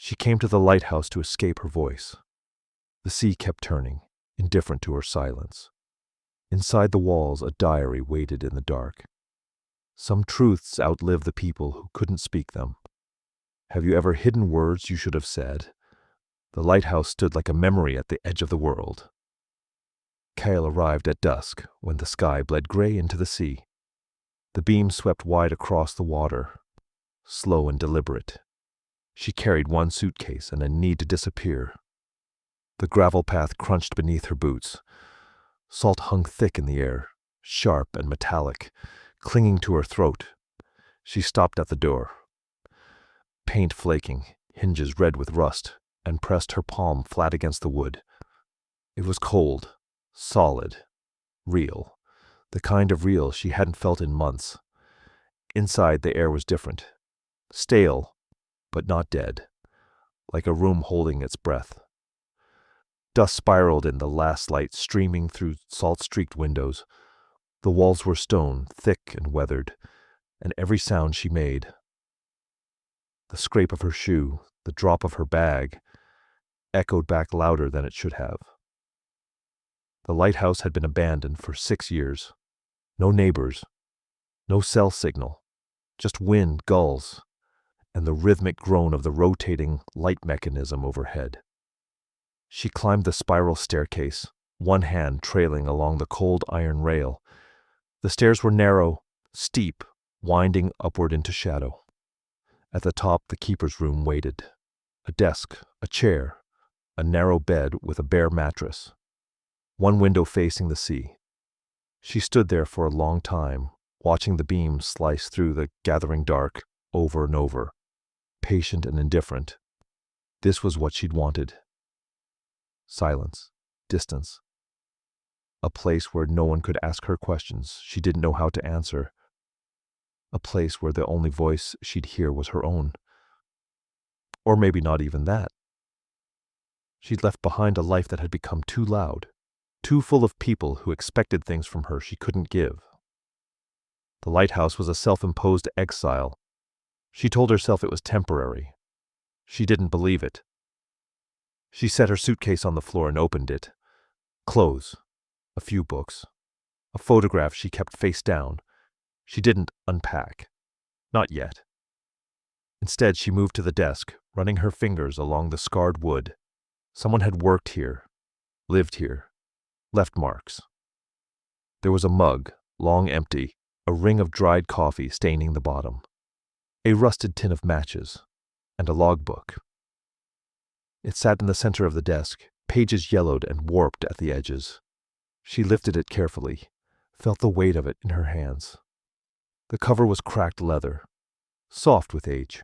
She came to the lighthouse to escape her voice. The sea kept turning, indifferent to her silence. Inside the walls, a diary waited in the dark. Some truths outlive the people who couldn't speak them. Have you ever hidden words you should have said? The lighthouse stood like a memory at the edge of the world. Kyle arrived at dusk, when the sky bled gray into the sea. The beam swept wide across the water, slow and deliberate. She carried one suitcase and a need to disappear. The gravel path crunched beneath her boots. Salt hung thick in the air, sharp and metallic, clinging to her throat. She stopped at the door. Paint flaking, hinges red with rust, and pressed her palm flat against the wood. It was cold, solid, real, the kind of real she hadn't felt in months. Inside, the air was different. Stale, but not dead, like a room holding its breath. Dust spiraled in, the last light streaming through salt-streaked windows. The walls were stone, thick and weathered, and every sound she made, the scrape of her shoe, the drop of her bag, echoed back louder than it should have. The lighthouse had been abandoned for 6 years. No neighbors, no cell signal, just wind, gulls, and the rhythmic groan of the rotating light mechanism overhead. She climbed the spiral staircase, one hand trailing along the cold iron rail. The stairs were narrow, steep, winding upward into shadow. At the top, the keeper's room waited. A desk, a chair, a narrow bed with a bare mattress. One window facing the sea. She stood there for a long time, watching the beam slice through the gathering dark over and over, patient and indifferent. This was what she'd wanted. Silence, distance. A place where no one could ask her questions she didn't know how to answer. A place where the only voice she'd hear was her own. Or maybe not even that. She'd left behind a life that had become too loud, too full of people who expected things from her she couldn't give. The lighthouse was a self-imposed exile. She told herself it was temporary. She didn't believe it. She set her suitcase on the floor and opened it. Clothes, a few books, a photograph she kept face down. She didn't unpack. Not yet. Instead, she moved to the desk, running her fingers along the scarred wood. Someone had worked here, lived here, left marks. There was a mug, long empty, a ring of dried coffee staining the bottom, a rusted tin of matches, and a logbook. It sat in the center of the desk, pages yellowed and warped at the edges. She lifted it carefully, felt the weight of it in her hands. The cover was cracked leather, soft with age.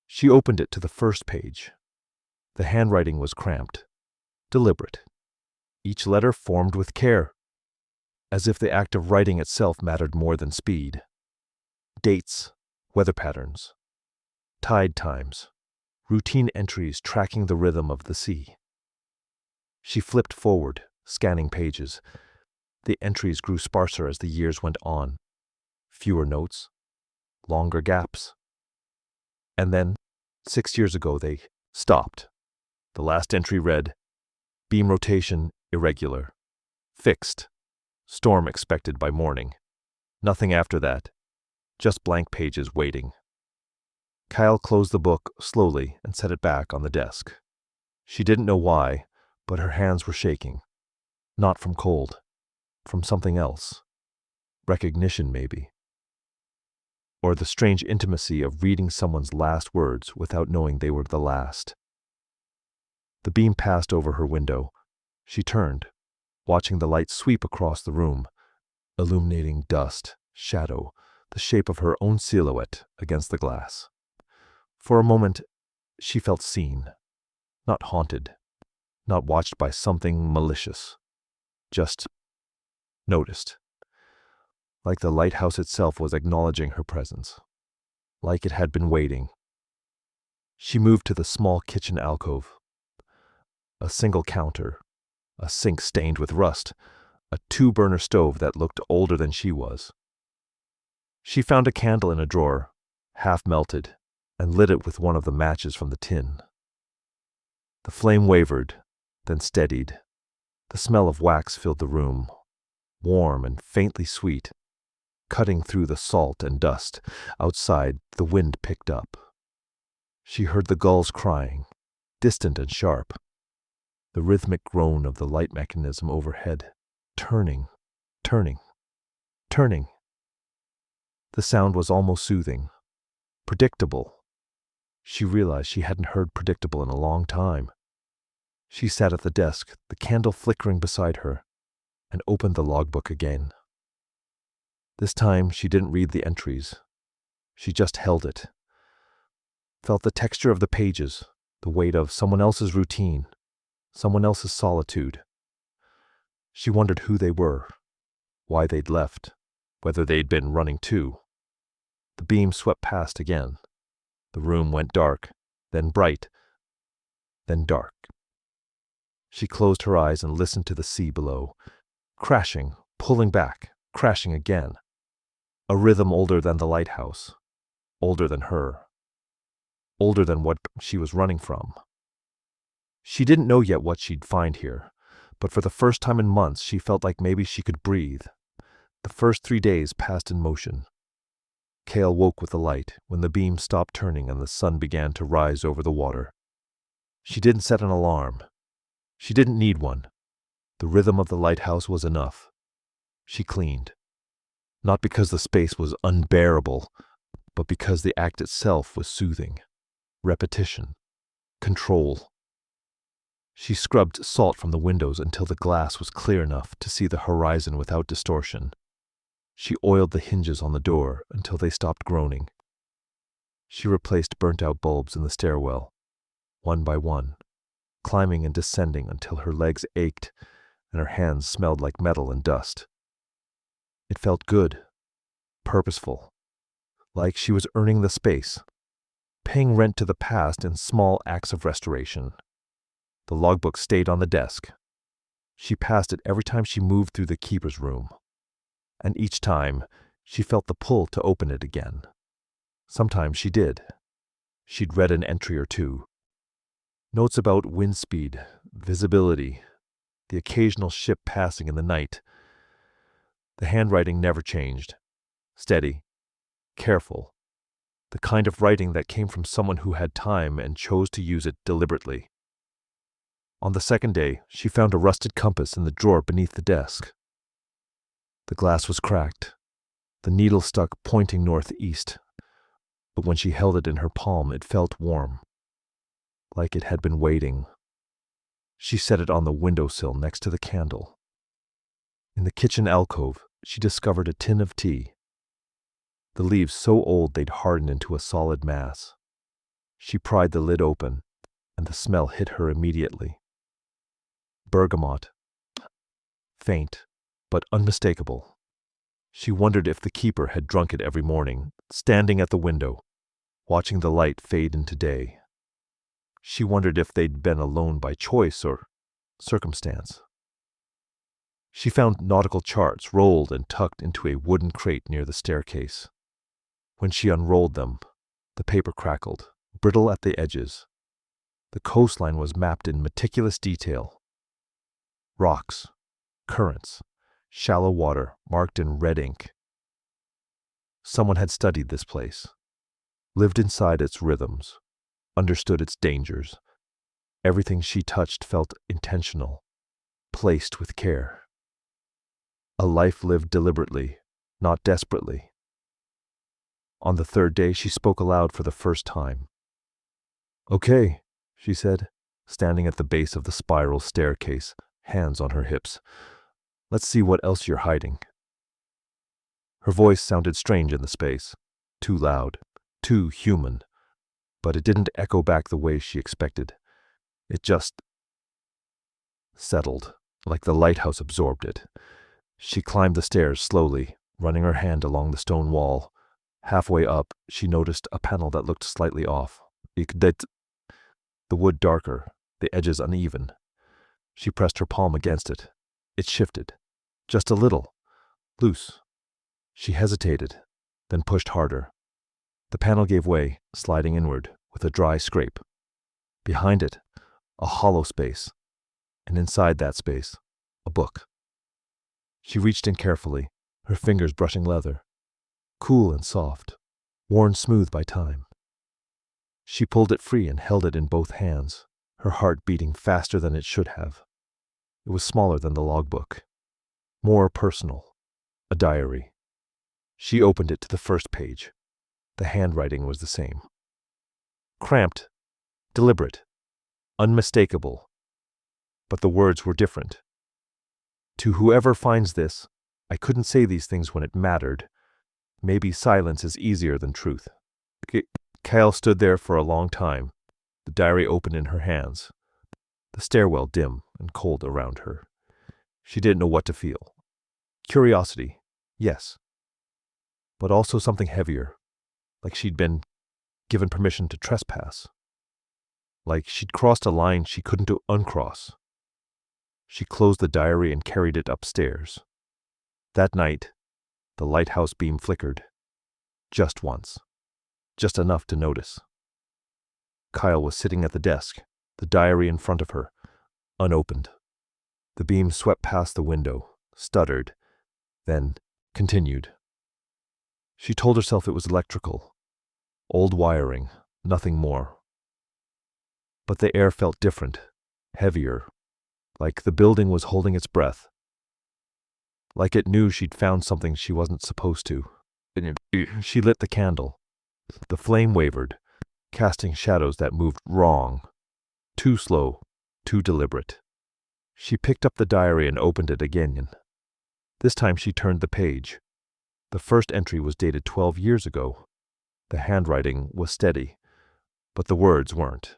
She opened it to the first page. The handwriting was cramped, deliberate. Each letter formed with care, as if the act of writing itself mattered more than speed. Dates, weather patterns, tide times, routine entries tracking the rhythm of the sea. She flipped forward, scanning pages. The entries grew sparser as the years went on. Fewer notes, longer gaps. And then, 6 years ago, they stopped. The last entry read, beam rotation irregular, fixed, storm expected by morning. Nothing after that, just blank pages waiting. Kyle closed the book slowly and set it back on the desk. She didn't know why, but her hands were shaking. Not from cold, from something else. Recognition, maybe. Or the strange intimacy of reading someone's last words without knowing they were the last. The beam passed over her window. She turned, watching the light sweep across the room, illuminating dust, shadow, the shape of her own silhouette against the glass. For a moment, she felt seen, not haunted, not watched by something malicious, just noticed. Like the lighthouse itself was acknowledging her presence, like it had been waiting. She moved to the small kitchen alcove. A single counter, a sink stained with rust, a 2-burner stove that looked older than she was. She found a candle in a drawer, half melted, and lit it with one of the matches from the tin. The flame wavered, then steadied. The smell of wax filled the room, warm and faintly sweet, cutting through the salt and dust. Outside, the wind picked up. She heard the gulls crying, distant and sharp, the rhythmic groan of the light mechanism overhead, turning, turning, turning. The sound was almost soothing, predictable. She realized she hadn't heard predictable in a long time. She sat at the desk, the candle flickering beside her, and opened the logbook again. This time she didn't read the entries. She just held it, felt the texture of the pages, the weight of someone else's routine, someone else's solitude. She wondered who they were, why they'd left, whether they'd been running too. The beam swept past again. The room went dark, then bright, then dark. She closed her eyes and listened to the sea below, crashing, pulling back, crashing again. A rhythm older than the lighthouse, older than her, older than what she was running from. She didn't know yet what she'd find here, but for the first time in months she felt like maybe she could breathe. The first 3 days passed in motion. Cale woke with the light when the beam stopped turning and the sun began to rise over the water. She didn't set an alarm. She didn't need one. The rhythm of the lighthouse was enough. She cleaned. Not because the space was unbearable, but because the act itself was soothing. Repetition. Control. She scrubbed salt from the windows until the glass was clear enough to see the horizon without distortion. She oiled the hinges on the door until they stopped groaning. She replaced burnt-out bulbs in the stairwell, one by one, climbing and descending until her legs ached and her hands smelled like metal and dust. It felt good, purposeful, like she was earning the space, paying rent to the past in small acts of restoration. The logbook stayed on the desk. She passed it every time she moved through the keeper's room, and each time she felt the pull to open it again. Sometimes she did. She'd read an entry or two. Notes about wind speed, visibility, the occasional ship passing in the night. The handwriting never changed. Steady, careful, the kind of writing that came from someone who had time and chose to use it deliberately. On the second day, she found a rusted compass in the drawer beneath the desk. The glass was cracked, the needle stuck pointing northeast, but when she held it in her palm, it felt warm, like it had been waiting. She set it on the windowsill next to the candle. In the kitchen alcove, she discovered a tin of tea, the leaves so old they'd hardened into a solid mass. She pried the lid open, and the smell hit her immediately. Bergamot. Faint, but unmistakable. She wondered if the keeper had drunk it every morning, standing at the window, watching the light fade into day. She wondered if they'd been alone by choice or circumstance. She found nautical charts rolled and tucked into a wooden crate near the staircase. When she unrolled them, the paper crackled, brittle at the edges. The coastline was mapped in meticulous detail. Rocks, currents, shallow water marked in red ink. Someone had studied this place, lived inside its rhythms, understood its dangers. Everything she touched felt intentional, placed with care. A life lived deliberately, not desperately. On the third day, she spoke aloud for the first time. "Okay," she said, standing at the base of the spiral staircase, hands on her hips. "Let's see what else you're hiding." Her voice sounded strange in the space, too loud, too human, but it didn't echo back the way she expected. It just settled, like the lighthouse absorbed it. She climbed the stairs slowly, running her hand along the stone wall. Halfway up, she noticed a panel that looked slightly off. The wood darker, the edges uneven. She pressed her palm against it. It shifted, just a little, loose. She hesitated, then pushed harder. The panel gave way, sliding inward, with a dry scrape. Behind it, a hollow space, and inside that space, a book. She reached in carefully, her fingers brushing leather, cool and soft, worn smooth by time. She pulled it free and held it in both hands, her heart beating faster than it should have. It was smaller than the logbook, more personal, a diary. She opened it to the first page. The handwriting was the same. Cramped, deliberate, unmistakable. But the words were different. To whoever finds this, I couldn't say these things when it mattered. Maybe silence is easier than truth. Kyle stood there for a long time, the diary open in her hands, the stairwell dim and cold around her. She didn't know what to feel. Curiosity, yes, but also something heavier, like she'd been given permission to trespass, like she'd crossed a line she couldn't uncross. She closed the diary and carried it upstairs. That night, the lighthouse beam flickered. Just once. Just enough to notice. Kyle was sitting at the desk, the diary in front of her, unopened. The beam swept past the window, stuttered, then continued. She told herself it was electrical. Old wiring, nothing more. But the air felt different, heavier, like the building was holding its breath. Like it knew she'd found something she wasn't supposed to. She lit the candle. The flame wavered, casting shadows that moved wrong. Too slow, too deliberate. She picked up the diary and opened it again. This time she turned the page. The first entry was dated 12 years ago. The handwriting was steady, but the words weren't.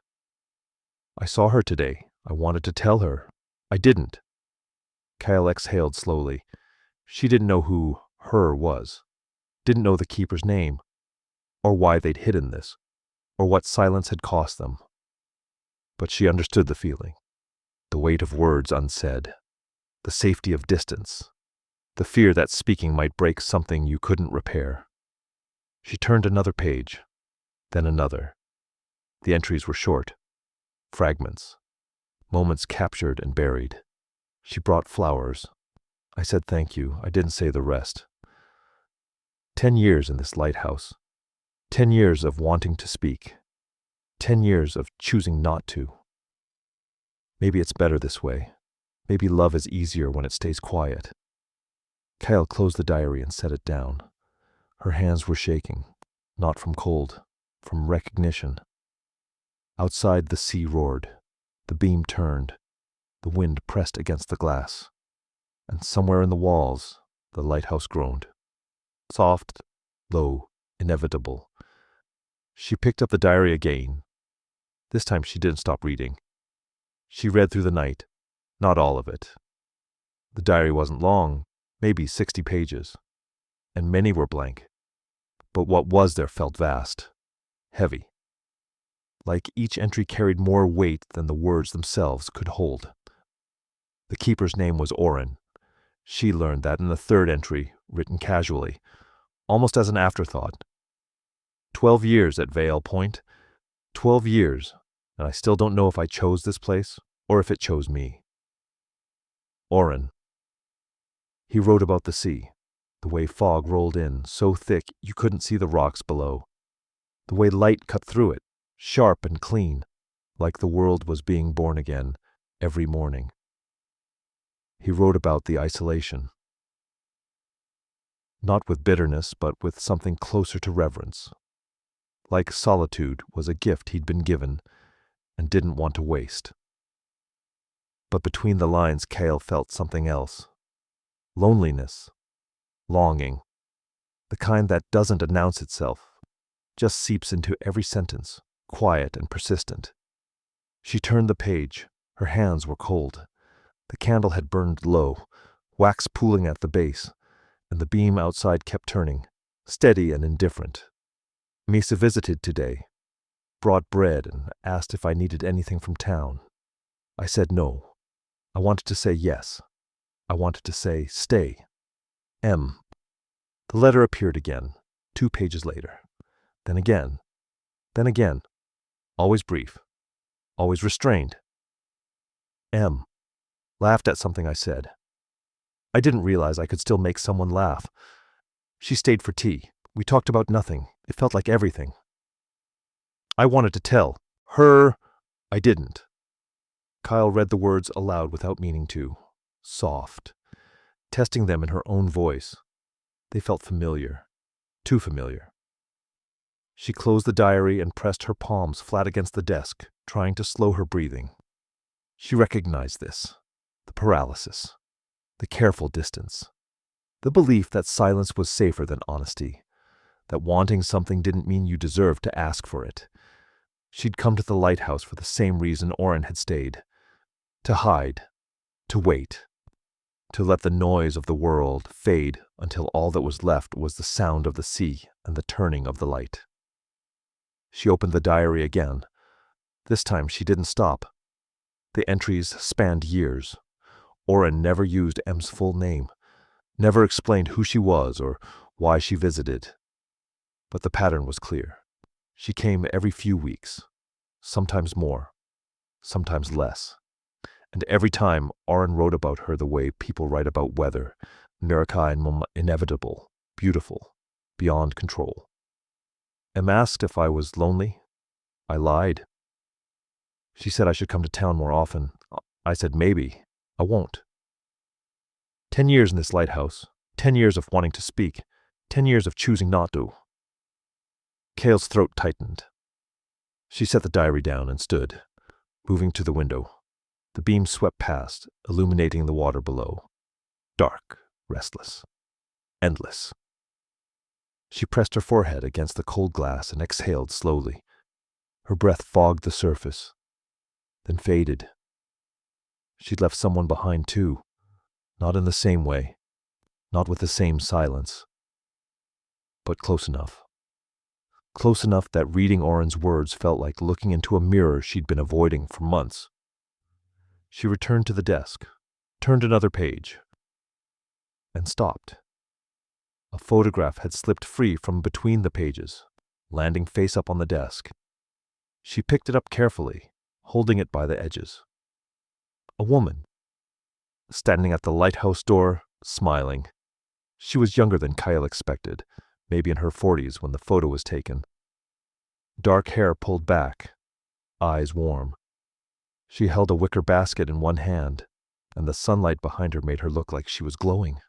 I saw her today. I wanted to tell her. I didn't. Kyle exhaled slowly. She didn't know who her was. Didn't know the keeper's name, or why they'd hidden this, or what silence had cost them. But she understood the feeling. The weight of words unsaid. The safety of distance. The fear that speaking might break something you couldn't repair. She turned another page, then another. The entries were short. Fragments. Moments captured and buried. She brought flowers. I said thank you. I didn't say the rest. 10 years in this lighthouse. 10 years of wanting to speak. 10 years of choosing not to. Maybe it's better this way. Maybe love is easier when it stays quiet. Kyle closed the diary and set it down. Her hands were shaking, not from cold, from recognition. Outside the sea roared. The beam turned. The wind pressed against the glass. And somewhere in the walls, the lighthouse groaned. Soft, low, inevitable. She picked up the diary again. This time she didn't stop reading. She read through the night, not all of it. The diary wasn't long, maybe 60 pages, and many were blank. But what was there felt vast, heavy. Like each entry carried more weight than the words themselves could hold. The keeper's name was Oren. She learned that in the third entry, written casually, almost as an afterthought. 12 years at Vale Point. 12 years, and I still don't know if I chose this place or if it chose me. Oren. He wrote about the sea, the way fog rolled in, so thick you couldn't see the rocks below, the way light cut through it, sharp and clean, like the world was being born again every morning. He wrote about the isolation. Not with bitterness, but with something closer to reverence. Like solitude was a gift he'd been given and didn't want to waste. But between the lines, Cale felt something else. Loneliness. Longing. The kind that doesn't announce itself, just seeps into every sentence, quiet and persistent. She turned the page. Her hands were cold. The candle had burned low, wax pooling at the base, and the beam outside kept turning, steady and indifferent. Misa visited today, brought bread and asked if I needed anything from town. I said no. I wanted to say yes. I wanted to say stay. M. The letter appeared again, 2 pages later. Then again. Then again. Always brief. Always restrained. M. Laughed at something I said. I didn't realize I could still make someone laugh. She stayed for tea. We talked about nothing. It felt like everything. I wanted to tell her. I didn't. Kyle read the words aloud without meaning to. Soft. Testing them in her own voice. They felt familiar. Too familiar. She closed the diary and pressed her palms flat against the desk, trying to slow her breathing. She recognized this. The paralysis. The careful distance. The belief that silence was safer than honesty. That wanting something didn't mean you deserved to ask for it. She'd come to the lighthouse for the same reason Oren had stayed. To hide. To wait. To let the noise of the world fade until all that was left was the sound of the sea and the turning of the light. She opened the diary again. This time she didn't stop. The entries spanned years. Oren never used M's full name, never explained who she was or why she visited. But the pattern was clear. She came every few weeks, sometimes more, sometimes less. And every time, Oren wrote about her the way people write about weather, inevitable, beautiful, beyond control. M asked if I was lonely. I lied. She said I should come to town more often. I said maybe. I won't. 10 years in this lighthouse, 10 years of wanting to speak, 10 years of choosing not to. Cale's throat tightened. She set the diary down and stood, moving to the window. The beam swept past, illuminating the water below. Dark, restless, endless. She pressed her forehead against the cold glass and exhaled slowly. Her breath fogged the surface, then faded. She'd left someone behind too, not in the same way, not with the same silence, but close enough. Close enough that reading Oren's words felt like looking into a mirror she'd been avoiding for months. She returned to the desk, turned another page, and stopped. A photograph had slipped free from between the pages, landing face up on the desk. She picked it up carefully, holding it by the edges. A woman, standing at the lighthouse door, smiling. She was younger than Kyle expected, maybe in her 40s when the photo was taken. Dark hair pulled back, eyes warm. She held a wicker basket in one hand, and the sunlight behind her made her look like she was glowing.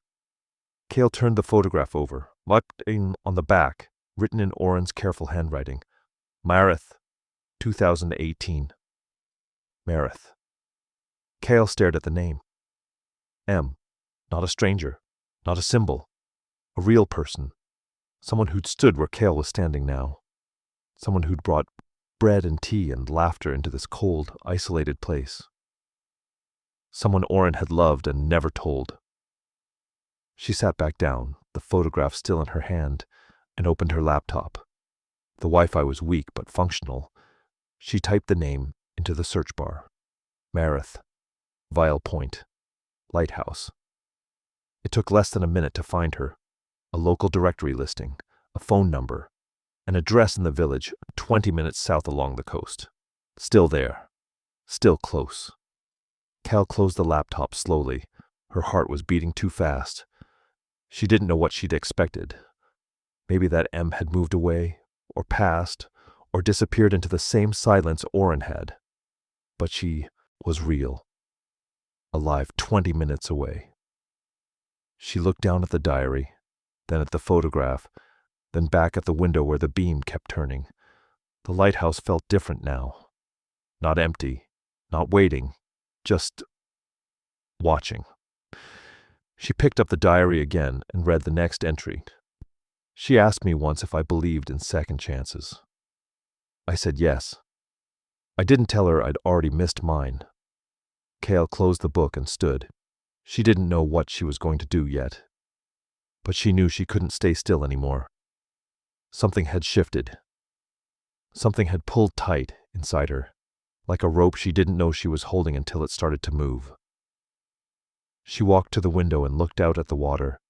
Cale turned the photograph over, marking on the back, written in Oren's careful handwriting, Marith, 2018. Marith. Cale stared at the name. M. Not a stranger, not a symbol. A real person. Someone who'd stood where Cale was standing now. Someone who'd brought bread and tea and laughter into this cold, isolated place. Someone Oren had loved and never told. She sat back down, the photograph still in her hand, and opened her laptop. The Wi-Fi was weak but functional. She typed the name into the search bar. Marith. Vial Point. Lighthouse. It took less than a minute to find her. A local directory listing, a phone number, an address in the village 20 minutes south along the coast. Still there. Still close. Cal closed the laptop slowly. Her heart was beating too fast. She didn't know what she'd expected. Maybe that M had moved away, or passed, or disappeared into the same silence Oren had. But she was real. Alive 20 minutes away. She looked down at the diary, then at the photograph, then back at the window where the beam kept turning. The lighthouse felt different now. Not empty, not waiting, just watching. She picked up the diary again and read the next entry. She asked me once if I believed in second chances. I said yes. I didn't tell her I'd already missed mine. Cale closed the book and stood. She didn't know what she was going to do yet. But she knew she couldn't stay still anymore. Something had shifted. Something had pulled tight inside her, like a rope she didn't know she was holding until it started to move. She walked to the window and looked out at the water.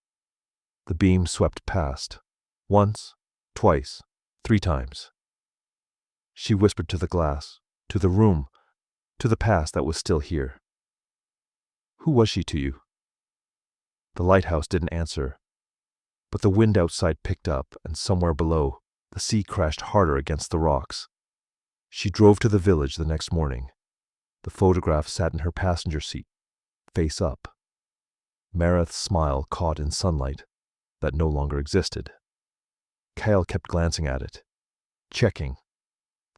The beam swept past. Once, twice, 3 times. She whispered to the glass, to the room, to the past that was still here. Who was she to you? The lighthouse didn't answer, but the wind outside picked up, and somewhere below, the sea crashed harder against the rocks. She drove to the village the next morning. The photograph sat in her passenger seat, face up. Mareth's smile caught in sunlight that no longer existed. Kyle kept glancing at it, checking,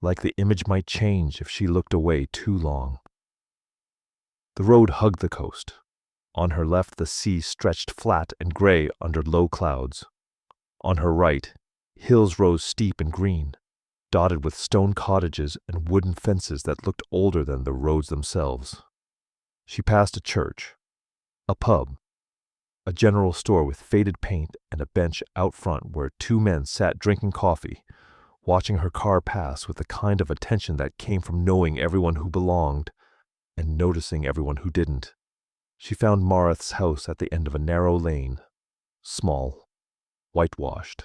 like the image might change if she looked away too long. The road hugged the coast. On her left, the sea stretched flat and gray under low clouds. On her right, hills rose steep and green, dotted with stone cottages and wooden fences that looked older than the roads themselves. She passed a church, a pub, a general store with faded paint, and a bench out front where 2 men sat drinking coffee, watching her car pass with the kind of attention that came from knowing everyone who belonged and noticing everyone who didn't. She found Mareth's house at the end of a narrow lane, small, whitewashed,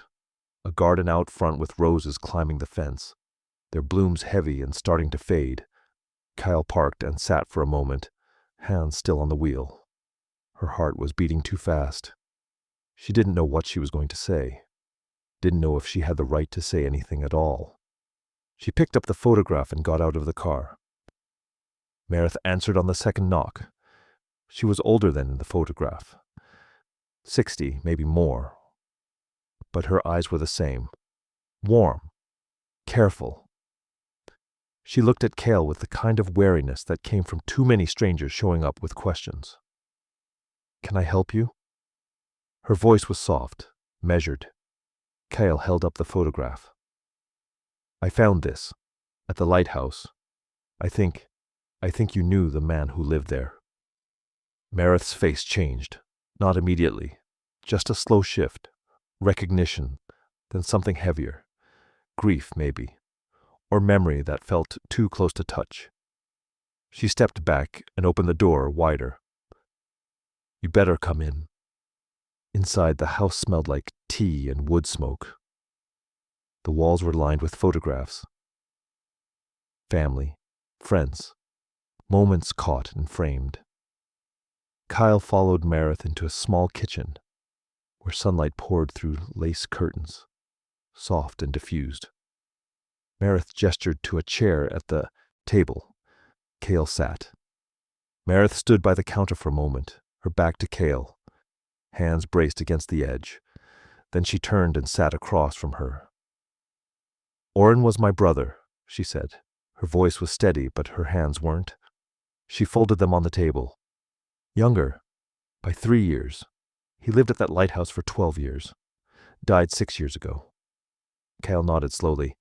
a garden out front with roses climbing the fence, their blooms heavy and starting to fade. Kyle parked and sat for a moment, hands still on the wheel. Her heart was beating too fast. She didn't know what she was going to say, didn't know if she had the right to say anything at all. She picked up the photograph and got out of the car. Mareth answered on the second knock. She was older than in the photograph, 60, maybe more, but her eyes were the same, warm, careful. She looked at Cale with the kind of wariness that came from too many strangers showing up with questions. "Can I help you?" Her voice was soft, measured. Cale held up the photograph. "I found this, at the lighthouse. I think you knew the man who lived there." Mareth's face changed, not immediately, just a slow shift, recognition, then something heavier, grief maybe, or memory that felt too close to touch. She stepped back and opened the door wider. "You better come in." Inside, the house smelled like tea and wood smoke. The walls were lined with photographs. Family, friends, moments caught and framed. Kyle followed Mareth into a small kitchen where sunlight poured through lace curtains, soft and diffused. Mareth gestured to a chair at the table. Cale sat. Mareth stood by the counter for a moment, her back to Cale, hands braced against the edge. Then she turned and sat across from her. "Oren was my brother," she said. Her voice was steady, but her hands weren't. She folded them on the table. "Younger, by 3 years. He lived at that lighthouse for 12 years. Died 6 years ago." Cale nodded slowly.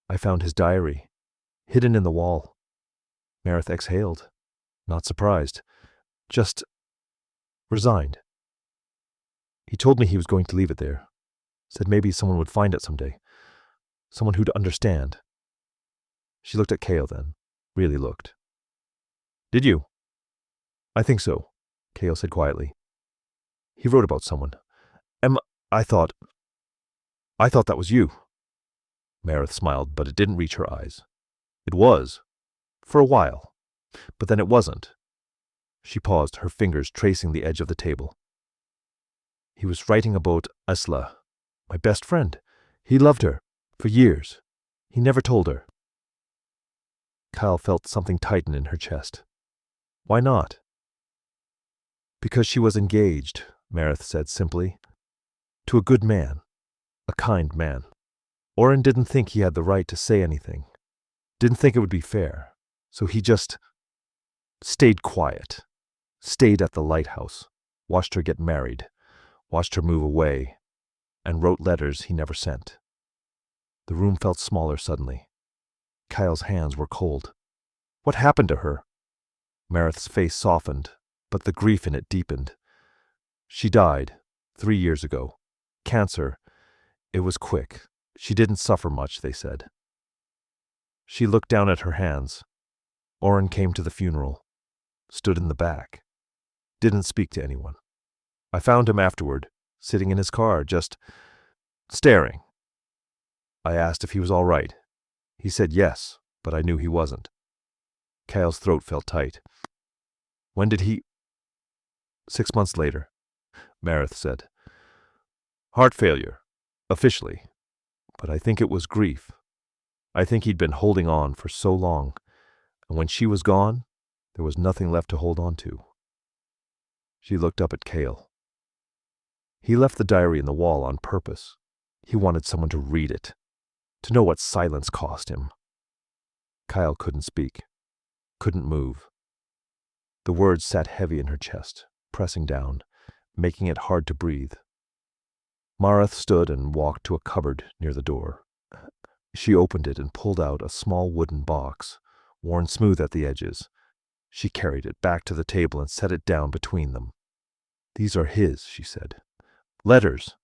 "I found his diary, hidden in the wall." Mareth exhaled, not surprised, just resigned. "He told me he was going to leave it there. Said maybe someone would find it someday. Someone who'd understand." She looked at Cale then, really looked. "Did you?" "I think so," Cale said quietly. "He wrote about someone. I thought that was you." Mareth smiled, but it didn't reach her eyes. "It was, for a while, but then it wasn't." She paused, her fingers tracing the edge of the table. "He was writing about Asla, my best friend. He loved her, for years. He never told her." Kyle felt something tighten in her chest. "Why not?" "Because she was engaged," Mareth said simply. "To a good man, a kind man. Oren didn't think he had the right to say anything. Didn't think it would be fair. So he just stayed quiet. Stayed at the lighthouse. Watched her get married. Watched her move away. And wrote letters he never sent." The room felt smaller suddenly. Kyle's hands were cold. "What happened to her?" Mareth's face softened, but the grief in it deepened. "She died 3 years ago. Cancer. It was quick. She didn't suffer much, they said." She looked down at her hands. Oren came to the funeral. Stood in the back. Didn't speak to anyone. I found him afterward, sitting in his car, just staring. I asked if he was all right. He said yes, but I knew he wasn't. Kyle's throat felt tight. When did he? 6 months later, Marith said. Heart failure, officially, but I think it was grief. I think he'd been holding on for so long, and when she was gone, there was nothing left to hold on to. She looked up at Cale. He left the diary in the wall on purpose. He wanted someone to read it, to know what silence cost him. Kyle couldn't speak, couldn't move. The words sat heavy in her chest, pressing down, making it hard to breathe. Marith stood and walked to a cupboard near the door. She opened it and pulled out a small wooden box, worn smooth at the edges. She carried it back to the table and set it down between them. These are his, she said. Letters.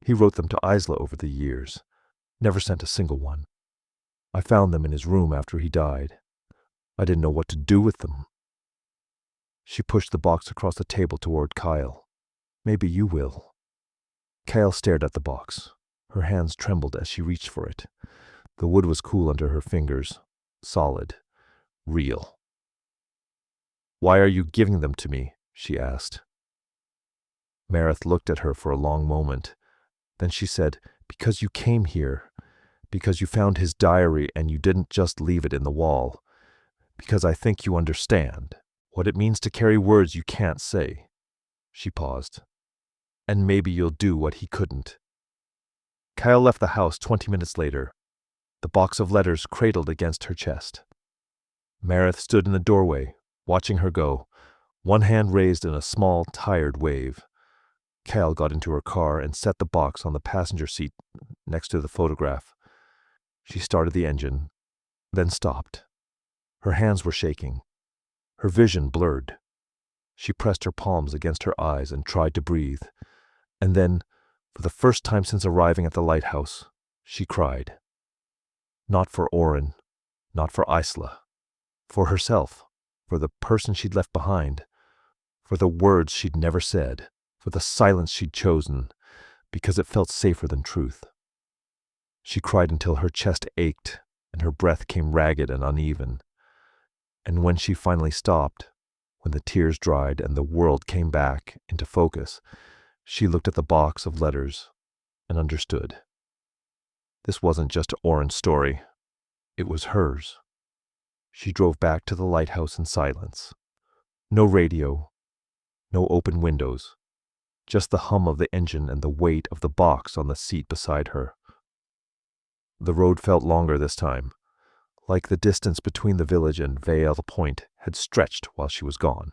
He wrote them to Isla over the years. Never sent a single one. I found them in his room after he died. I didn't know what to do with them. She pushed the box across the table toward Kyle. Maybe you will. Kyle stared at the box. Her hands trembled as she reached for it. The wood was cool under her fingers. Solid. Real. Why are you giving them to me? She asked. Marith looked at her for a long moment. Then she said, because you came here. Because you found his diary and you didn't just leave it in the wall. Because I think you understand what it means to carry words you can't say. She paused. And maybe you'll do what he couldn't. Kyle left the house 20 minutes later, the box of letters cradled against her chest. Marith stood in the doorway, watching her go, one hand raised in a small, tired wave. Kyle got into her car and set the box on the passenger seat next to the photograph. She started the engine, then stopped. Her hands were shaking. Her vision blurred. She pressed her palms against her eyes and tried to breathe. And then, for the first time since arriving at the lighthouse, she cried. Not for Oren, not for Isla. For herself, for the person she'd left behind, for the words she'd never said, for the silence she'd chosen, because it felt safer than truth. She cried until her chest ached and her breath came ragged and uneven. And when she finally stopped, when the tears dried and the world came back into focus, she looked at the box of letters and understood. This wasn't just Oren's story. It was hers. She drove back to the lighthouse in silence. No radio, no open windows, just the hum of the engine and the weight of the box on the seat beside her. The road felt longer this time, like the distance between the village and Vale Point had stretched while she was gone.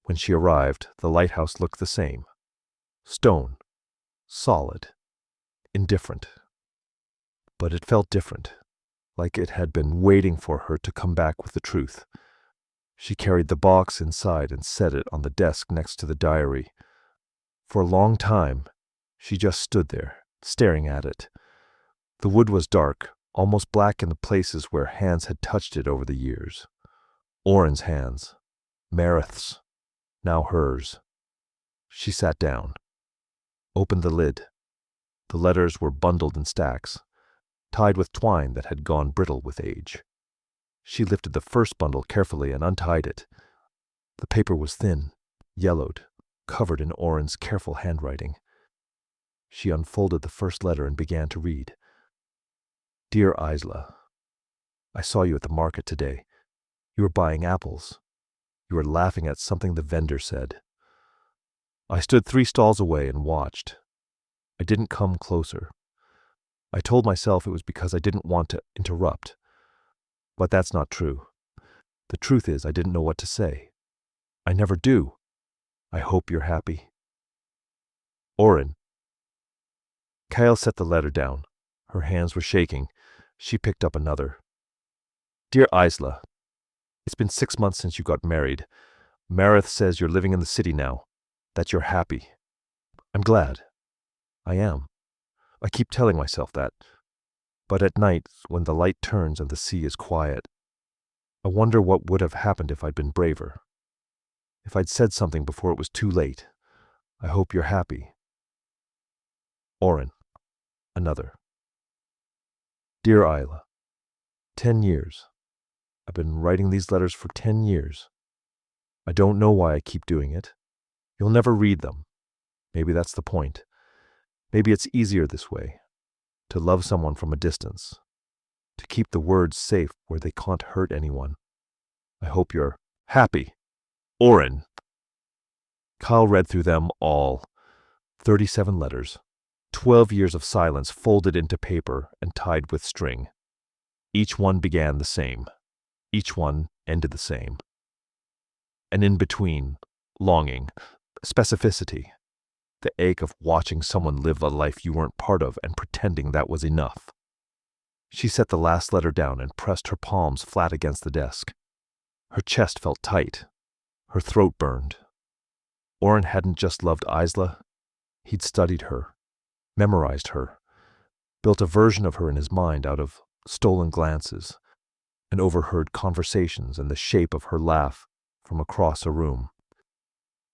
When she arrived, the lighthouse looked the same. Stone, solid, indifferent. But it felt different, like it had been waiting for her to come back with the truth. She carried the box inside and set it on the desk next to the diary. For a long time, she just stood there, staring at it. The wood was dark, almost black in the places where hands had touched it over the years. Oren's hands, Marith's, now hers. She sat down, opened the lid. The letters were bundled in stacks, tied with twine that had gone brittle with age. She lifted the first bundle carefully and untied it. The paper was thin, yellowed, covered in Oren's careful handwriting. She unfolded the first letter and began to read. Dear Isla, I saw you at the market today. You were buying apples. You were laughing at something the vendor said. I stood 3 stalls away and watched. I didn't come closer. I told myself it was because I didn't want to interrupt. But that's not true. The truth is I didn't know what to say. I never do. I hope you're happy. Oren. Kyle set the letter down. Her hands were shaking. She picked up another. Dear Isla, it's been 6 months since you got married. Marith says you're living in the city now, that you're happy. I'm glad. I am. I keep telling myself that. But at night, when the light turns and the sea is quiet, I wonder what would have happened if I'd been braver. If I'd said something before it was too late. I hope you're happy. Oren. Another. Dear Isla, 10 years. I've been writing these letters for 10 years. I don't know why I keep doing it. You'll never read them. Maybe that's the point. Maybe it's easier this way, to love someone from a distance, to keep the words safe where they can't hurt anyone. I hope you're happy. Oren. Kyle read through them all. 37 letters. 12 years of silence folded into paper and tied with string. Each one began the same. Each one ended the same. And in between, longing, specificity, the ache of watching someone live a life you weren't part of and pretending that was enough. She set the last letter down and pressed her palms flat against the desk. Her chest felt tight. Her throat burned. Oren hadn't just loved Isla. He'd studied her, memorized her, built a version of her in his mind out of stolen glances and overheard conversations and the shape of her laugh from across a room.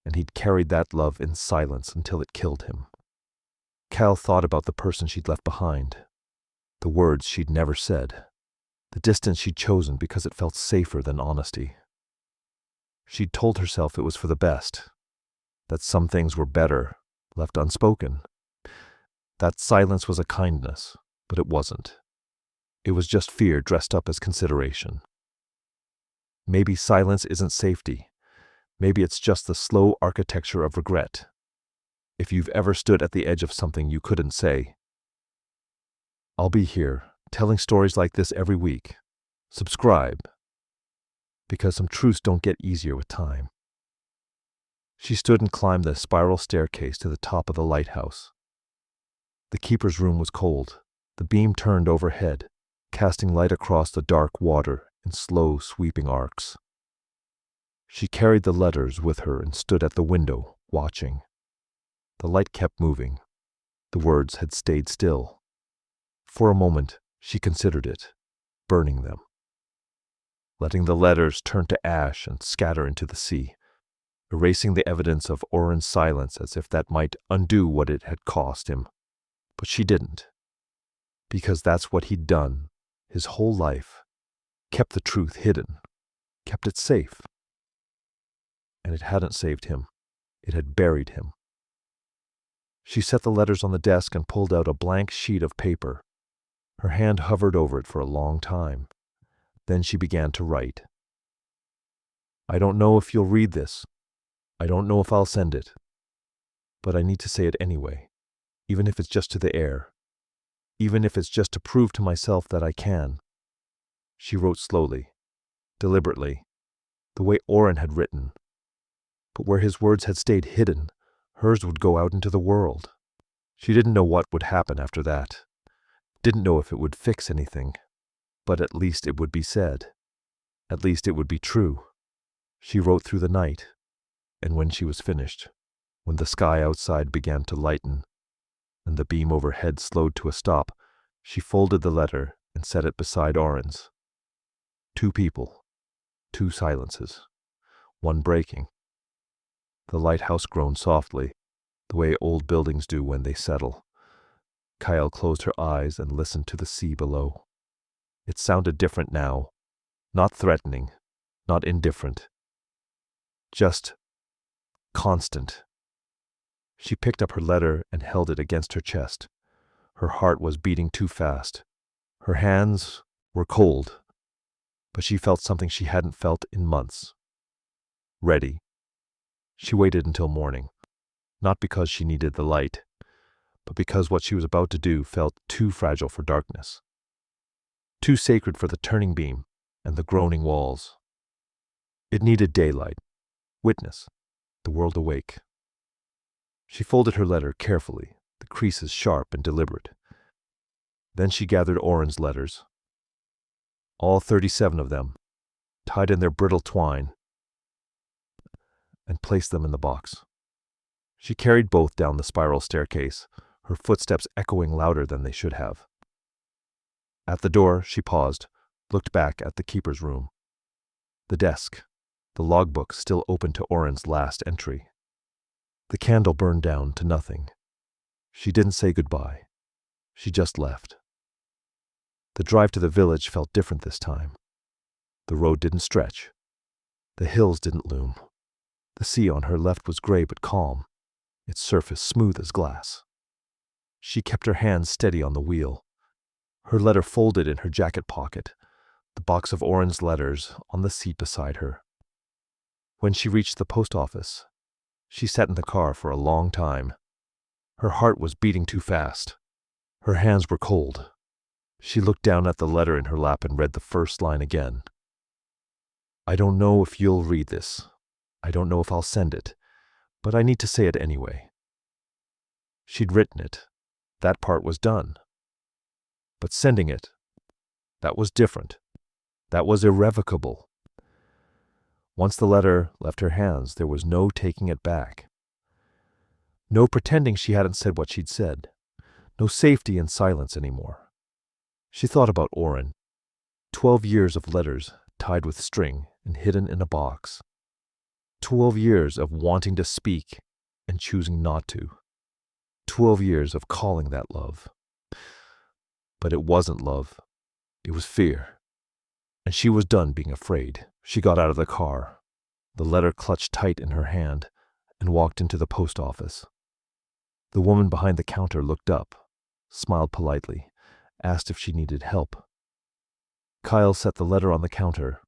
And he'd carried that love in silence until it killed him. Cal thought about the person she'd left behind, the words she'd never said, the distance she'd chosen because it felt safer than honesty. She'd told herself it was for the best, that some things were better left unspoken. That silence was a kindness, but it wasn't. It was just fear dressed up as consideration. Maybe silence isn't safety. Maybe it's just the slow architecture of regret. If you've ever stood at the edge of something you couldn't say, I'll be here, telling stories like this every week. Subscribe, because some truths don't get easier with time. She stood and climbed the spiral staircase to the top of the lighthouse. The keeper's room was cold. The beam turned overhead, casting light across the dark water in slow, sweeping arcs. She carried the letters with her and stood at the window, watching. The light kept moving. The words had stayed still. For a moment, she considered it, burning them, letting the letters turn to ash and scatter into the sea, erasing the evidence of Oren's silence as if that might undo what it had cost him. But she didn't, because that's what he'd done his whole life, kept the truth hidden, kept it safe. And it hadn't saved him. It had buried him. She set the letters on the desk and pulled out a blank sheet of paper. Her hand hovered over it for a long time. Then she began to write. I don't know if you'll read this. I don't know if I'll send it. But I need to say it anyway, even if it's just to the air, even if it's just to prove to myself that I can. She wrote slowly, deliberately, the way Oren had written. But where his words had stayed hidden, hers would go out into the world. She didn't know what would happen after that. Didn't know if it would fix anything. But at least it would be said. At least it would be true. She wrote through the night, and when she was finished, when the sky outside began to lighten, and the beam overhead slowed to a stop, she folded the letter and set it beside Oren's. 2 people, 2 silences, one breaking. The lighthouse groaned softly, the way old buildings do when they settle. Kyle closed her eyes and listened to the sea below. It sounded different now, not threatening, not indifferent, just constant. She picked up her letter and held it against her chest. Her heart was beating too fast. Her hands were cold, but she felt something she hadn't felt in months. Ready. She waited until morning, not because she needed the light, but because what she was about to do felt too fragile for darkness, too sacred for the turning beam and the groaning walls. It needed daylight, witness, the world awake. She folded her letter carefully, the creases sharp and deliberate. Then she gathered Oren's letters, all 37 of them, tied in their brittle twine, and placed them in the box. She carried both down the spiral staircase, her footsteps echoing louder than they should have. At the door, she paused, looked back at the keeper's room. The desk, the logbook still open to Oren's last entry. The candle burned down to nothing. She didn't say goodbye. She just left. The drive to the village felt different this time. The road didn't stretch. The hills didn't loom. The sea on her left was gray but calm, its surface smooth as glass. She kept her hands steady on the wheel, her letter folded in her jacket pocket, the box of orange letters on the seat beside her. When she reached the post office, she sat in the car for a long time. Her heart was beating too fast. Her hands were cold. She looked down at the letter in her lap and read the first line again. I don't know if you'll read this. I don't know if I'll send it, but I need to say it anyway. She'd written it. That part was done. But sending it, that was different. That was irrevocable. Once the letter left her hands, there was no taking it back. No pretending she hadn't said what she'd said. No safety in silence anymore. She thought about Oren. 12 years of letters tied with string and hidden in a box. 12 years of wanting to speak and choosing not to. 12 years of calling that love. But it wasn't love. It was fear. And she was done being afraid. She got out of the car, the letter clutched tight in her hand, and walked into the post office. The woman behind the counter looked up, smiled politely, asked if she needed help. Kyle set the letter on the counter.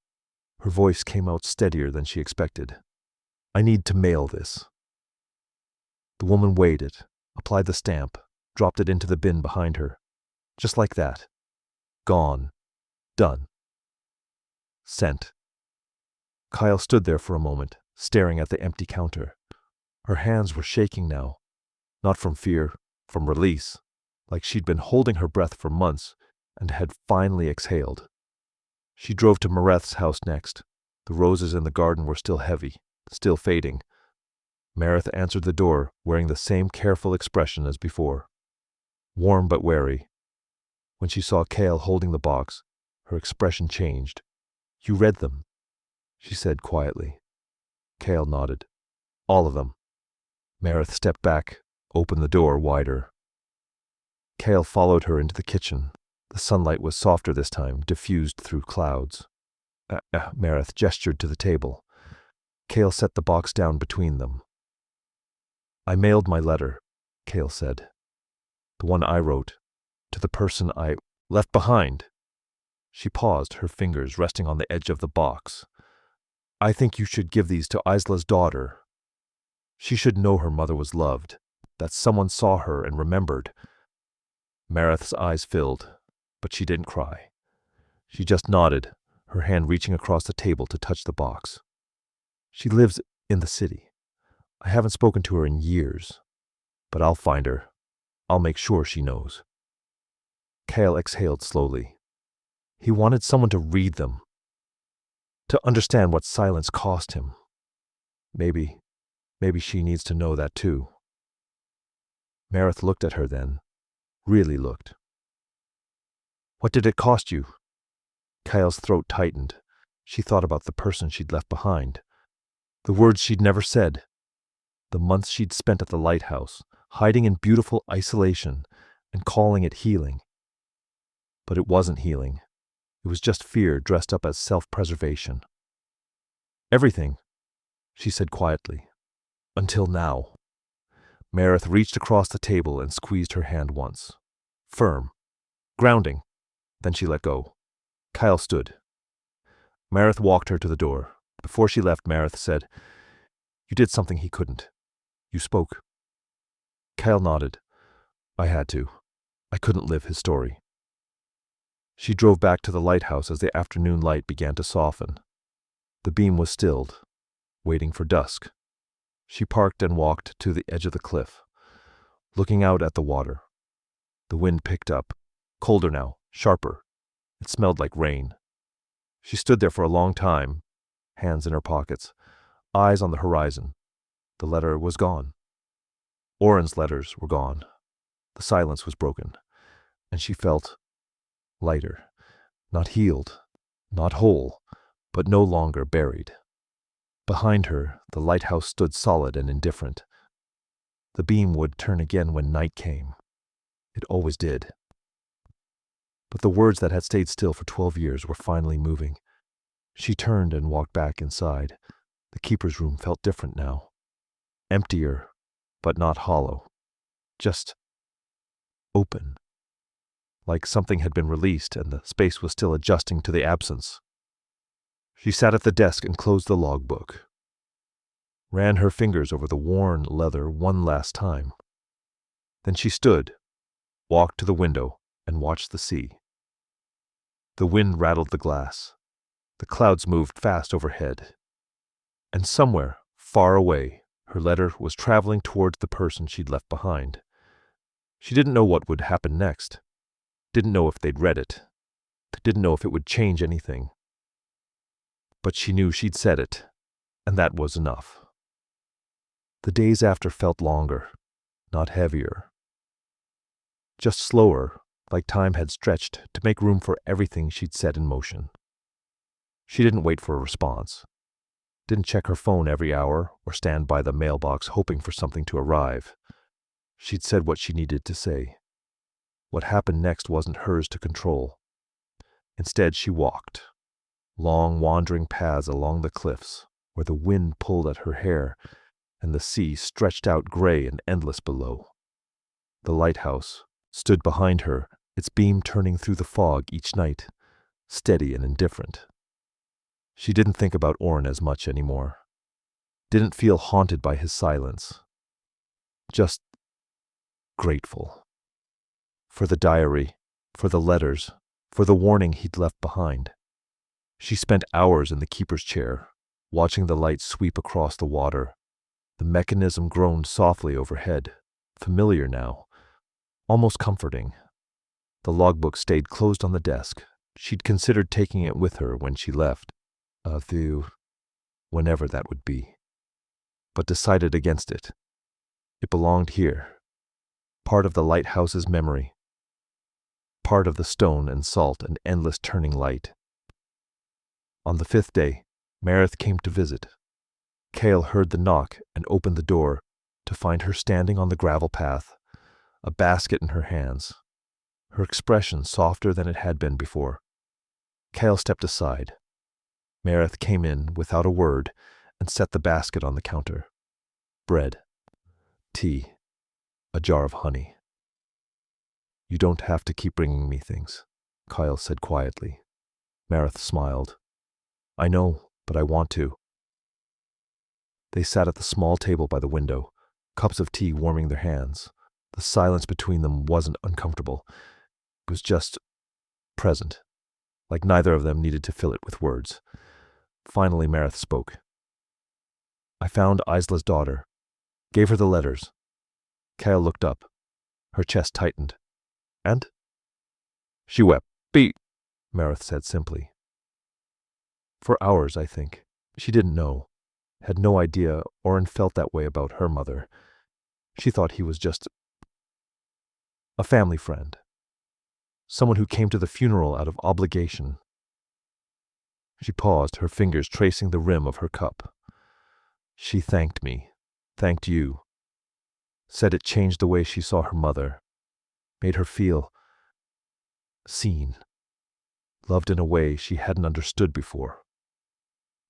Her voice came out steadier than she expected. I need to mail this. The woman weighed it, applied the stamp, dropped it into the bin behind her. Just like that. Gone. Done. Sent. Kyle stood there for a moment, staring at the empty counter. Her hands were shaking now, not from fear, from release, like she'd been holding her breath for months and had finally exhaled. She drove to Mareth's house next. The roses in the garden were still heavy, still fading. Mareth answered the door, wearing the same careful expression as before. Warm but wary. When she saw Cale holding the box, her expression changed. You read them, she said quietly. Cale nodded. All of them. Mareth stepped back, opened the door wider. Cale followed her into the kitchen. The sunlight was softer this time, diffused through clouds. Mareth gestured to the table. Cale set the box down between them. I mailed my letter, Cale said. The one I wrote, to the person I left behind. She paused, her fingers resting on the edge of the box. I think you should give these to Isla's daughter. She should know her mother was loved, that someone saw her and remembered. Mareth's eyes filled, but she didn't cry. She just nodded, her hand reaching across the table to touch the box. She lives in the city. I haven't spoken to her in years, but I'll find her. I'll make sure she knows. Cale exhaled slowly. He wanted someone to read them, to understand what silence cost him. Maybe she needs to know that too. Mareth looked at her then, really looked. What did it cost you? Kyle's throat tightened. She thought about the person she'd left behind, the words she'd never said, the months she'd spent at the Lighthouse, hiding in beautiful isolation and calling it healing. But it wasn't healing. It was just fear dressed up as self-preservation. Everything, she said quietly. Until now. Mareth reached across the table and squeezed her hand once. Firm. Grounding. Then she let go. Kyle stood. Mareth walked her to the door. Before she left, Mareth said, You did something he couldn't. You spoke. Kyle nodded. I had to. I couldn't live his story. She drove back to the lighthouse as the afternoon light began to soften. The beam was stilled, waiting for dusk. She parked and walked to the edge of the cliff, looking out at the water. The wind picked up, colder now, sharper. It smelled like rain. She stood there for a long time, hands in her pockets, eyes on the horizon. The letter was gone. Oren's letters were gone. The silence was broken, and she felt lighter, not healed, not whole, but no longer buried. Behind her, the lighthouse stood solid and indifferent. The beam would turn again when night came. It always did. but the words that had stayed still for 12 years were finally moving. She turned and walked back inside. The keeper's room felt different now. Emptier, but not hollow. Just open. Like something had been released and the space was still adjusting to the absence. She sat at the desk and closed the logbook. Ran her fingers over the worn leather one last time. Then she stood, walked to the window, and watched the sea. The wind rattled the glass. The clouds moved fast overhead. And somewhere, far away, her letter was traveling towards the person she'd left behind. She didn't know what would happen next. Didn't know if they'd read it. Didn't know if it would change anything. But she knew she'd said it, and that was enough. The days after felt longer, not heavier. Just slower, like time had stretched to make room for everything she'd set in motion. She didn't wait for a response. Didn't check her phone every hour or stand by the mailbox hoping for something to arrive. She'd said what she needed to say. What happened next wasn't hers to control. Instead, she walked. Long, wandering paths along the cliffs, where the wind pulled at her hair and the sea stretched out gray and endless below. The lighthouse stood behind her, its beam turning through the fog each night, steady and indifferent. She didn't think about Orrin as much anymore. Didn't feel haunted by his silence. Just grateful. For the diary, for the letters, for the warning he'd left behind. She spent hours in the keeper's chair, watching the light sweep across the water. The mechanism groaned softly overhead, familiar now, almost comforting. The logbook stayed closed on the desk. She'd considered taking it with her when she left, whenever that would be, but decided against it. It belonged here, part of the lighthouse's memory, part of the stone and salt and endless turning light. On the 5th day, Meredith came to visit. Cale heard the knock and opened the door to find her standing on the gravel path, a basket in her hands, her expression softer than it had been before. Cale stepped aside. Meredith came in without a word and set the basket on the counter. Bread, tea, a jar of honey. "You don't have to keep bringing me things," Kyle said quietly. Meredith smiled. "I know, but I want to." They sat at the small table by the window, cups of tea warming their hands. The silence between them wasn't uncomfortable. It was just present, like neither of them needed to fill it with words. Finally, Meredith spoke. "I found Isla's daughter. Gave her the letters." Kyle looked up. Her chest tightened. "And?" "She wept. Meredith said simply. "For hours, I think. She didn't know. Had no idea Orrin felt that way about her mother. She thought he was just a family friend. Someone who came to the funeral out of obligation." She paused, her fingers tracing the rim of her cup. "She thanked me. Thanked you. Said it changed the way she saw her mother. Made her feel seen. Loved in a way she hadn't understood before."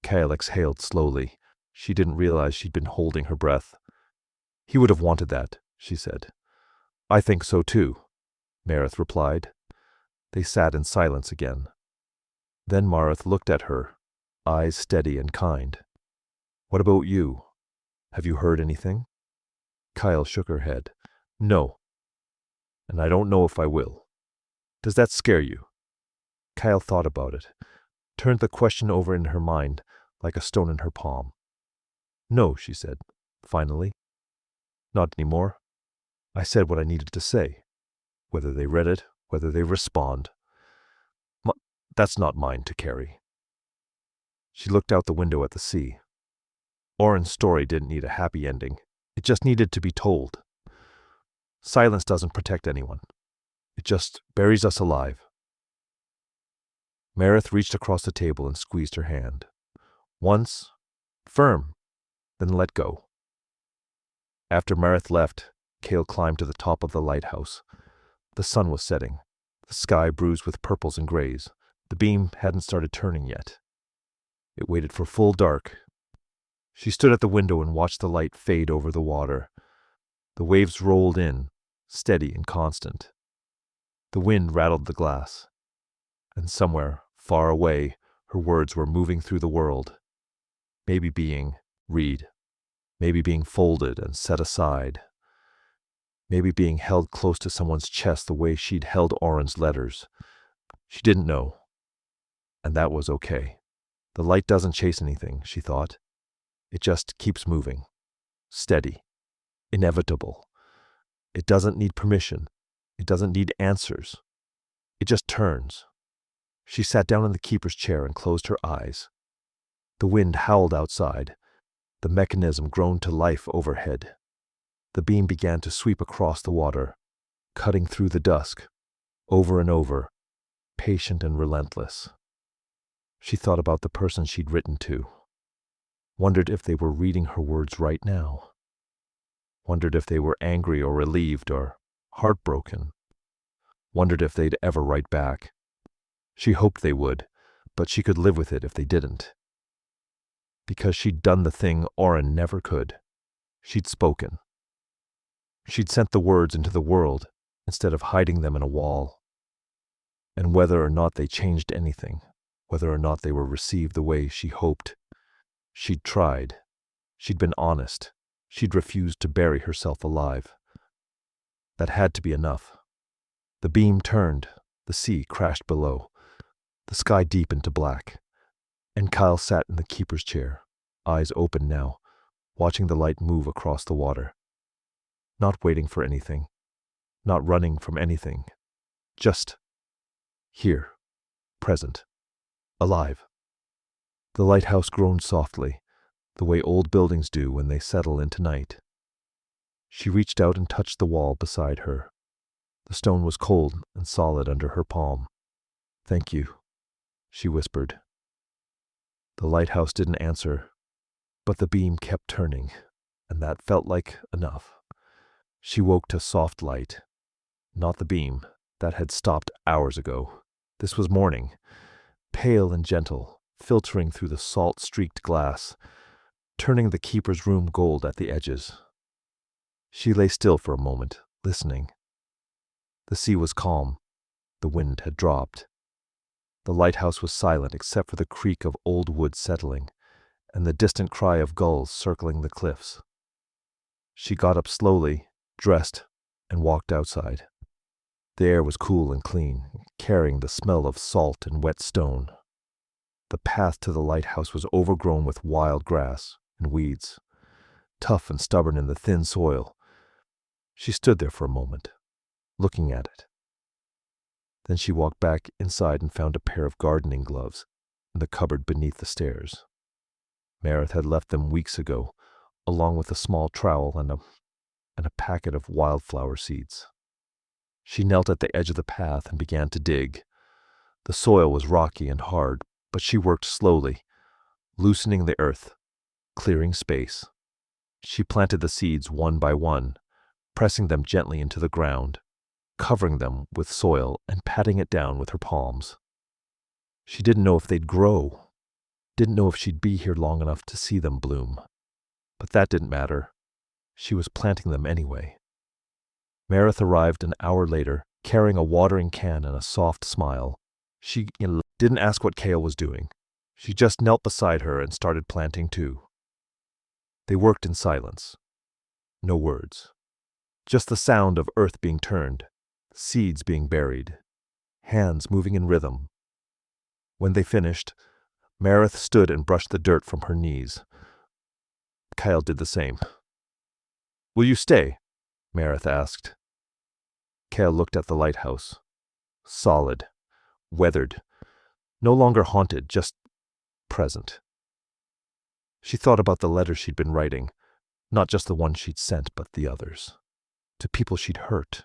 Kyle exhaled slowly. She didn't realize she'd been holding her breath. "He would have wanted that," she said. "I think so too," Meredith replied. They sat in silence again. Then Meredith looked at her, eyes steady and kind. "What about you? Have you heard anything?" Kyle shook her head. "No. And I don't know if I will. Does that scare you?" Kyle thought about it, turned the question over in her mind like a stone in her palm. "No," she said, finally. "Not anymore. I said what I needed to say. Whether they read it, whether they respond, that's not mine to carry." She looked out the window at the sea. Orrin's story didn't need a happy ending. It just needed to be told. Silence doesn't protect anyone. It just buries us alive. Meredith reached across the table and squeezed her hand. Once, firm, then let go. After Meredith left, Cale climbed to the top of the lighthouse. The sun was setting. the sky bruised with purples and grays. The beam hadn't started turning yet. It waited for full dark. She stood at the window and watched the light fade over the water. The waves rolled in, steady and constant. The wind rattled the glass. And somewhere, far away, her words were moving through the world. Maybe being read. Maybe being folded and set aside. Maybe being held close to someone's chest the way she'd held Oren's letters. She didn't know. And that was okay. The light doesn't chase anything, she thought. It just keeps moving. Steady. Inevitable. It doesn't need permission. It doesn't need answers. It just turns. She sat down in the keeper's chair and closed her eyes. The wind howled outside. The mechanism groaned to life overhead. The beam began to sweep across the water, cutting through the dusk, over and over, patient and relentless. She thought about the person she'd written to. Wondered if they were reading her words right now. Wondered if they were angry or relieved or heartbroken. Wondered if they'd ever write back. She hoped they would, but she could live with it if they didn't. Because she'd done the thing Oren never could. She'd spoken. She'd sent the words into the world instead of hiding them in a wall. And whether or not they changed anything, whether or not they were received the way she hoped, she'd tried. She'd been honest. She'd refused to bury herself alive. That had to be enough. The beam turned. The sea crashed below. The sky deepened to black. And Kyle sat in the keeper's chair, eyes open now, watching the light move across the water. Not waiting for anything. Not running from anything. Just here. Present. Alive. The lighthouse groaned softly, the way old buildings do when they settle into night. She reached out and touched the wall beside her. The stone was cold and solid under her palm. "Thank you," she whispered. The lighthouse didn't answer, but the beam kept turning, and that felt like enough. She woke to soft light. Not the beam. That had stopped hours ago. This was morning, pale and gentle, filtering through the salt-streaked glass, turning the keeper's room gold at the edges. She lay still for a moment, listening. The sea was calm. The wind had dropped. The lighthouse was silent except for the creak of old wood settling and the distant cry of gulls circling the cliffs. She got up slowly, dressed, and walked outside. The air was cool and clean, carrying the smell of salt and wet stone. The path to the lighthouse was overgrown with wild grass and weeds, tough and stubborn in the thin soil. She stood there for a moment, looking at it. Then she walked back inside and found a pair of gardening gloves in the cupboard beneath the stairs. Meredith had left them weeks ago, along with a small trowel and a packet of wildflower seeds. She knelt at the edge of the path and began to dig. The soil was rocky and hard, but she worked slowly, loosening the earth, clearing space. She planted the seeds one by one, pressing them gently into the ground, covering them with soil and patting it down with her palms. She didn't know if they'd grow, didn't know if she'd be here long enough to see them bloom. But that didn't matter. She was planting them anyway. Meredith arrived an hour later, carrying a watering can and a soft smile. She didn't ask what Kale was doing. She just knelt beside her and started planting too. They worked in silence. No words. Just the sound of earth being turned, seeds being buried, hands moving in rhythm. When they finished, Meredith stood and brushed the dirt from her knees. Kyle did the same. "Will you stay?" Meredith asked. Kale looked at the lighthouse. Solid, weathered, no longer haunted, just present. She thought about the letters she'd been writing, not just the ones she'd sent, but the others. To people she'd hurt,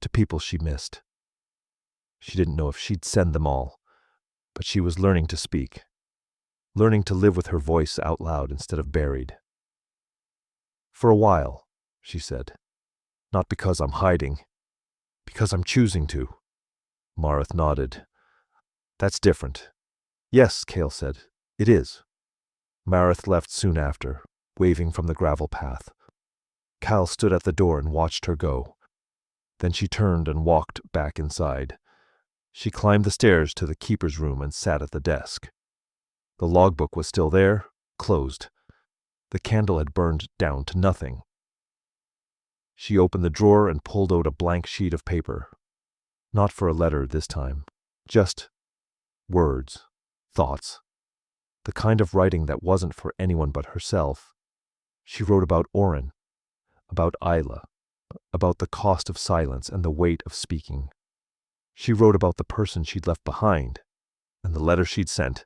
to people she missed. She didn't know if she'd send them all, but she was learning to speak, learning to live with her voice out loud instead of buried. "For a while," she said. "Not because I'm hiding, because I'm choosing to. Marith nodded. That's different. Yes, Cale said. It is. Marith left soon after, waving from the gravel path. Cal stood at the door and watched her go. Then she turned and walked back inside. She climbed the stairs to the keeper's room and sat at the desk. The logbook was still there, closed. The candle had burned down to nothing. She opened the drawer and pulled out a blank sheet of paper. Not for a letter this time. Just words, thoughts. The kind of writing that wasn't for anyone but herself. She wrote about Oren, about Isla, about the cost of silence and the weight of speaking. She wrote about the person she'd left behind, and the letter she'd sent,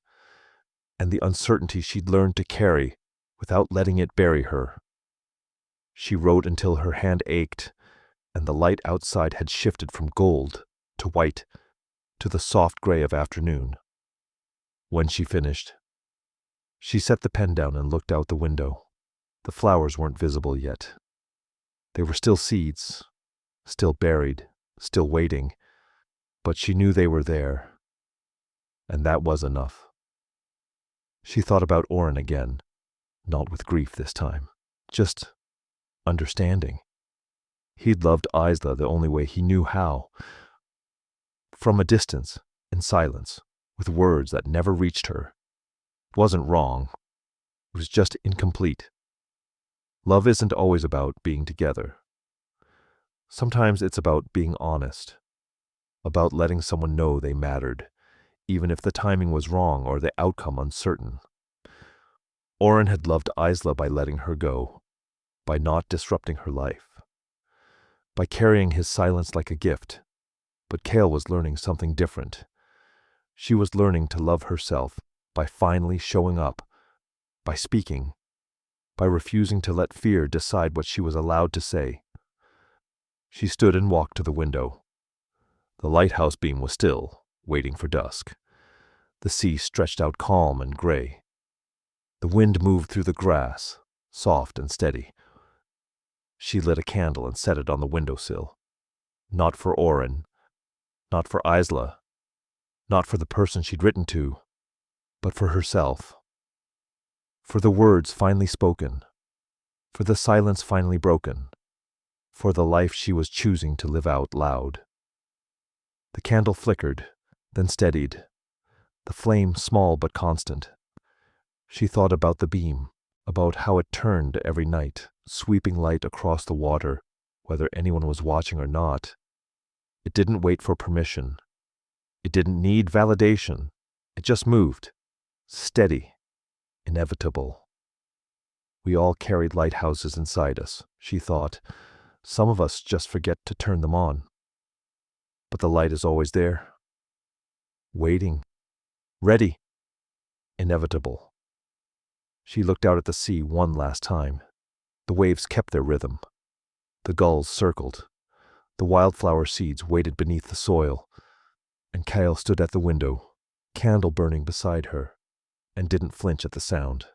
and the uncertainty she'd learned to carry without letting it bury her. She wrote until her hand ached, and the light outside had shifted from gold to white to the soft gray of afternoon. When she finished, she set the pen down and looked out the window. The flowers weren't visible yet. They were still seeds, still buried, still waiting, but she knew they were there, and that was enough. She thought about Oren again, not with grief this time, just understanding. He'd loved Isla the only way he knew how. From a distance, in silence, with words that never reached her. It wasn't wrong. It was just incomplete. Love isn't always about being together. Sometimes it's about being honest, about letting someone know they mattered, even if the timing was wrong or the outcome uncertain. Oren had loved Isla by letting her go, by not disrupting her life, by carrying his silence like a gift. But Cale was learning something different. She was learning to love herself by finally showing up, by speaking, by refusing to let fear decide what she was allowed to say. She stood and walked to the window. The lighthouse beam was still, waiting for dusk. The sea stretched out calm and gray. The wind moved through the grass, soft and steady. She lit a candle and set it on the windowsill. Not for Oren, not for Isla, not for the person she'd written to, but for herself. For the words finally spoken, for the silence finally broken, for the life she was choosing to live out loud. The candle flickered, then steadied, the flame small but constant. She thought about the beam, about how it turned every night, sweeping light across the water, whether anyone was watching or not. It didn't wait for permission. It didn't need validation. It just moved, steady, inevitable. We all carried lighthouses inside us, she thought. Some of us just forget to turn them on. But the light is always there, waiting, ready, inevitable. She looked out at the sea one last time. The waves kept their rhythm. The gulls circled. The wildflower seeds waited beneath the soil. And Cale stood at the window, candle burning beside her, and didn't flinch at the sound.